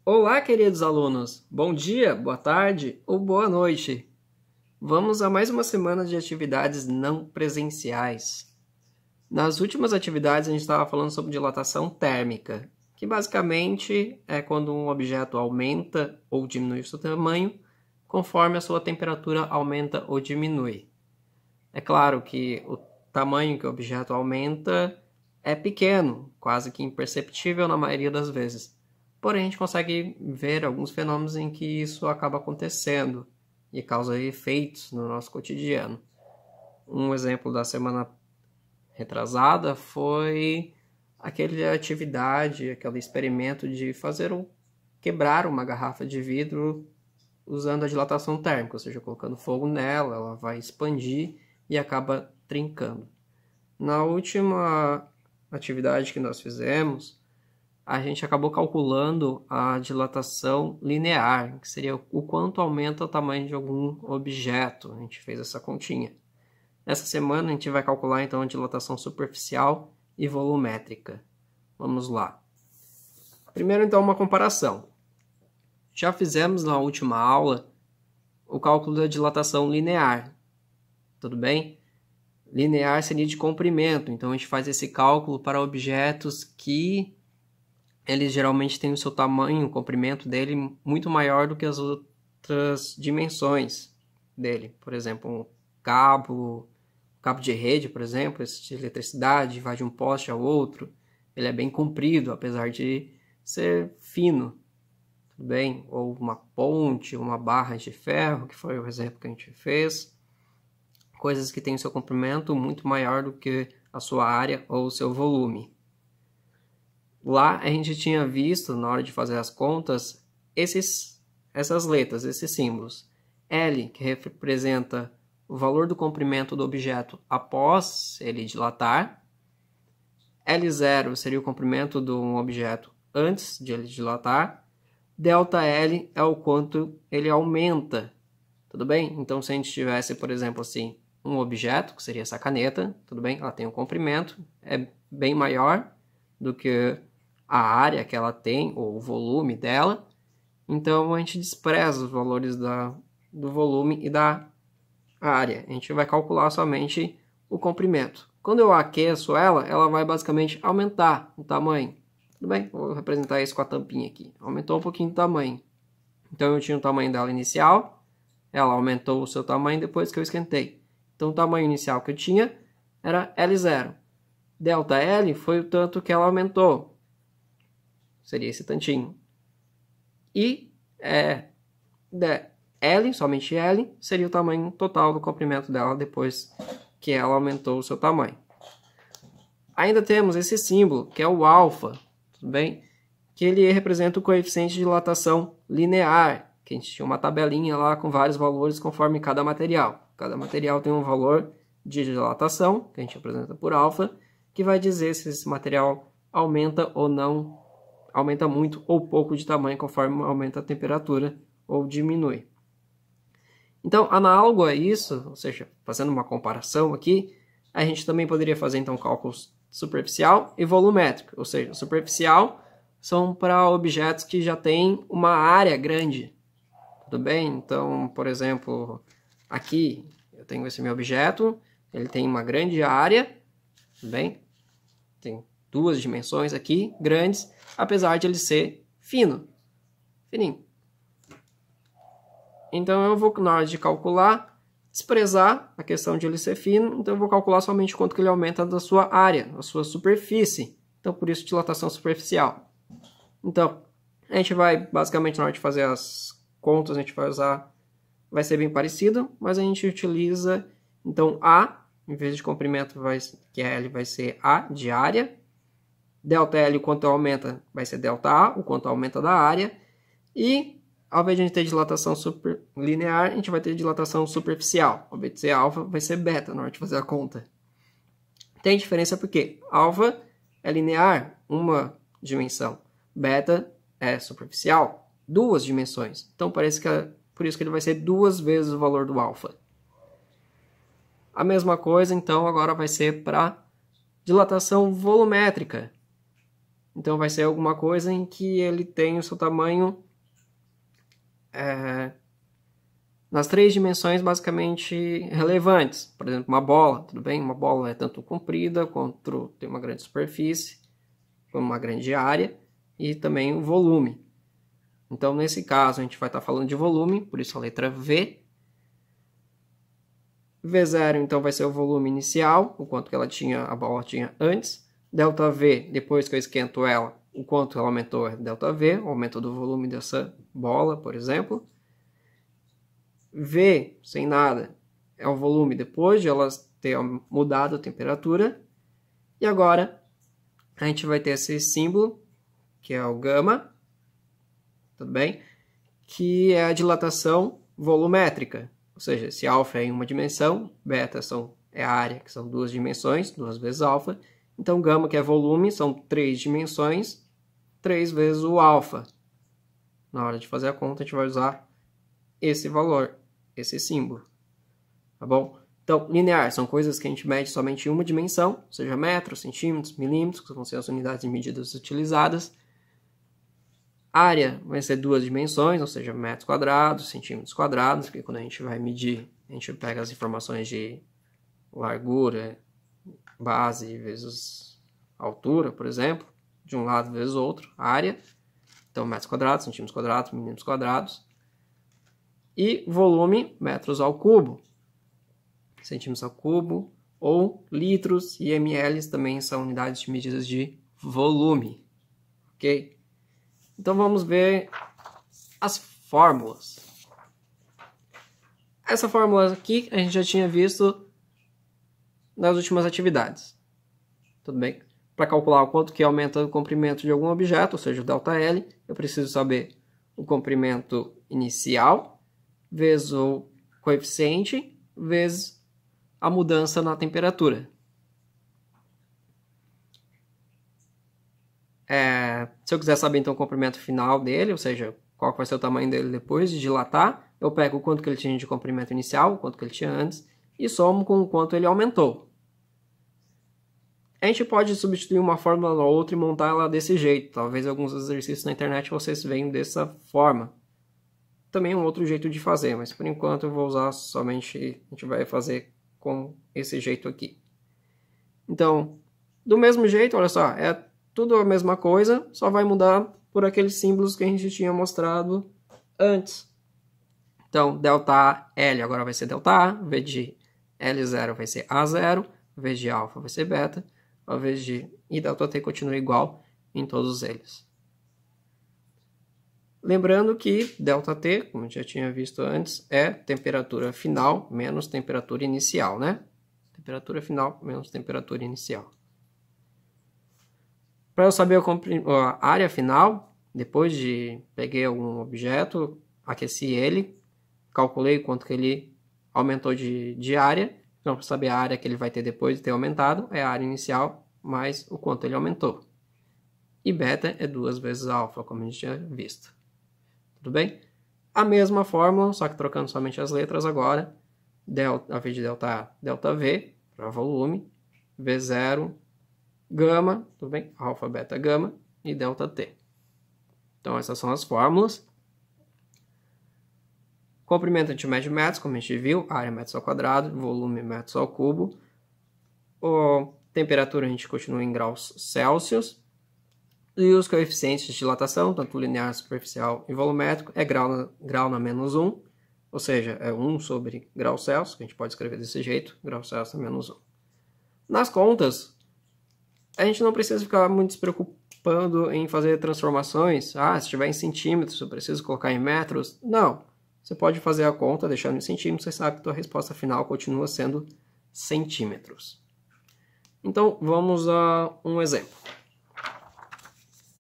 Olá, queridos alunos! Bom dia, boa tarde ou boa noite! Vamos a mais uma semana de atividades não presenciais. Nas últimas atividades, a gente estava falando sobre dilatação térmica, que basicamente é quando um objeto aumenta ou diminui o seu tamanho conforme a sua temperatura aumenta ou diminui. É claro que o tamanho que o objeto aumenta é pequeno, quase que imperceptível na maioria das vezes. Porém, a gente consegue ver alguns fenômenos em que isso acaba acontecendo e causa efeitos no nosso cotidiano. Um exemplo da semana retrasada foi aquela atividade, aquele experimento de quebrar uma garrafa de vidro usando a dilatação térmica, ou seja, colocando fogo nela, ela vai expandir e acaba trincando. Na última atividade que nós fizemos, a gente acabou calculando a dilatação linear, que seria o quanto aumenta o tamanho de algum objeto. A gente fez essa continha. Nessa semana a gente vai calcular então a dilatação superficial e volumétrica. Vamos lá. Primeiro então uma comparação. Já fizemos na última aula o cálculo da dilatação linear. Tudo bem? Linear seria de comprimento, então a gente faz esse cálculo para objetos que eles geralmente têm o seu tamanho, o comprimento dele muito maior do que as outras dimensões dele. Por exemplo, um cabo de rede, por exemplo, esse de eletricidade, vai de um poste ao outro, ele é bem comprido, apesar de ser fino, tudo bem? Ou uma ponte, uma barra de ferro, que foi o exemplo que a gente fez. Coisas que têm o seu comprimento muito maior do que a sua área ou o seu volume. Lá a gente tinha visto, na hora de fazer as contas, essas letras, esses símbolos. L, que representa o valor do comprimento do objeto após ele dilatar. L0 seria o comprimento de um objeto antes de ele dilatar. ΔL é o quanto ele aumenta. Tudo bem? Então, se a gente tivesse, por exemplo, assim, um objeto, que seria essa caneta, tudo bem? Ela tem um comprimento, é bem maior do que a área que ela tem, ou o volume dela. Então, a gente despreza os valores do volume e da área. A gente vai calcular somente o comprimento. Quando eu aqueço ela vai basicamente aumentar o tamanho. Tudo bem? Vou representar isso com a tampinha aqui. Aumentou um pouquinho o tamanho. Então, eu tinha o tamanho dela inicial. Ela aumentou o seu tamanho depois que eu esquentei. Então, o tamanho inicial que eu tinha era L0. ΔL foi o tanto que ela aumentou. Seria esse tantinho. E L, somente L, seria o tamanho total do comprimento dela depois que ela aumentou o seu tamanho. Ainda temos esse símbolo, que é o alfa, tudo bem? Que ele representa o coeficiente de dilatação linear, que a gente tinha uma tabelinha lá com vários valores conforme cada material. Cada material tem um valor de dilatação, que a gente apresenta por alfa, que vai dizer se esse material aumenta ou não, aumenta muito ou pouco de tamanho conforme aumenta a temperatura ou diminui. Então, análogo a isso, ou seja, fazendo uma comparação aqui, a gente também poderia fazer então cálculos superficial e volumétrico, ou seja, superficial são para objetos que já têm uma área grande, tudo bem? Então, por exemplo, aqui eu tenho esse meu objeto, ele tem uma grande área, tudo bem? Tem duas dimensões aqui, grandes, apesar de ele ser fininho. Então eu vou, na hora de calcular, desprezar a questão de ele ser fino, então eu vou calcular somente quanto que ele aumenta da sua área, da sua superfície. Então, por isso, dilatação superficial. Então, a gente vai, basicamente, na hora de fazer as contas, a gente vai ser bem parecido, mas a gente utiliza, então, A, em vez de comprimento, que é L, vai ser A de área. ΔL, o quanto aumenta, vai ser ΔA, o quanto aumenta da área. E, ao invés de a gente ter dilatação linear, a gente vai ter dilatação superficial. Ao invés de ser alfa, vai ser beta na hora de fazer a conta. Tem diferença porque alfa é linear, uma dimensão. Beta é superficial, duas dimensões. Então, parece que por isso que ele vai ser duas vezes o valor do alfa. A mesma coisa, então, agora vai ser para dilatação volumétrica. Então vai ser alguma coisa em que ele tem o seu tamanho nas 3 dimensões basicamente relevantes. Por exemplo, uma bola, tudo bem? Uma bola é tanto comprida quanto tem uma grande superfície, como uma grande área, e também o volume. Então, nesse caso, a gente vai estar falando de volume, por isso a letra V. V0, então, vai ser o volume inicial, o quanto que a bola tinha antes. ΔV, depois que eu esquento ela, o quanto ela aumentou é ΔV, o aumento do volume dessa bola, por exemplo. V, sem nada, é o volume depois de elas ter mudado a temperatura. E agora, a gente vai ter esse símbolo, que é o gama, tudo bem? Que é a dilatação volumétrica. Ou seja, se alfa é em uma dimensão, beta é a área, que são 2 dimensões, 2 vezes alfa. Então, gama, que é volume, são 3 dimensões, 3 vezes o alfa. Na hora de fazer a conta, a gente vai usar esse valor, esse símbolo. Tá bom? Então, linear são coisas que a gente mede somente em uma dimensão, seja metros, centímetros, milímetros, que vão ser as unidades de medidas utilizadas. Área vai ser 2 dimensões, ou seja, metros quadrados, centímetros quadrados, porque quando a gente vai medir, a gente pega as informações de largura, base vezes altura, por exemplo, de um lado vezes outro, área. Então, metros quadrados, centímetros quadrados, milímetros quadrados. E volume, metros ao cubo, centímetros ao cubo, ou litros e ml também são unidades de medidas de volume. Ok? Então vamos ver as fórmulas. Essa fórmula aqui a gente já tinha visto nas últimas atividades. Tudo bem? Para calcular o quanto que aumenta o comprimento de algum objeto, ou seja, o ΔL, eu preciso saber o comprimento inicial vezes o coeficiente vezes a mudança na temperatura. Se eu quiser saber então o comprimento final dele, ou seja, qual vai ser o tamanho dele depois de dilatar, eu pego o quanto que ele tinha de comprimento inicial, o quanto que ele tinha antes, e somo com o quanto ele aumentou. A gente pode substituir uma fórmula na outra e montar ela desse jeito. Talvez alguns exercícios na internet vocês vejam dessa forma. Também é um outro jeito de fazer, mas por enquanto eu vou usar somente, a gente vai fazer com esse jeito aqui. Então, do mesmo jeito, olha só, é tudo a mesma coisa, só vai mudar por aqueles símbolos que a gente tinha mostrado antes. Então, ΔL agora vai ser ΔA, V de L0 vai ser A0, V de alfa vai ser beta, a vez de e ΔT continua igual em todos eles. Lembrando que ΔT, como a gente já tinha visto antes, é temperatura final menos temperatura inicial, né? Temperatura final menos temperatura inicial. Para eu saber a área final, depois de peguei algum objeto, aqueci ele, calculei quanto que ele aumentou de área. Então, para saber a área que ele vai ter depois de ter aumentado, é a área inicial mais o quanto ele aumentou. E beta é 2 vezes alfa, como a gente tinha visto. Tudo bem? A mesma fórmula, só que trocando somente as letras agora. A vez de ΔA, ΔV, para volume, V0, gama, tudo bem? Alfa, beta, gama e ΔT. Então, essas são as fórmulas. Comprimento a gente mede metros, como a gente viu, área metros ao quadrado, volume metros ao cubo. Temperatura a gente continua em graus Celsius. E os coeficientes de dilatação, tanto linear, superficial e volumétrico, é grau na menos 1, ou seja, é 1 sobre grau Celsius, que a gente pode escrever desse jeito, grau Celsius é menos 1. Nas contas, a gente não precisa ficar muito se preocupando em fazer transformações. Se estiver em centímetros, eu preciso colocar em metros. Não. Você pode fazer a conta deixando em centímetros, você sabe que a tua resposta final continua sendo centímetros. Então, vamos a um exemplo.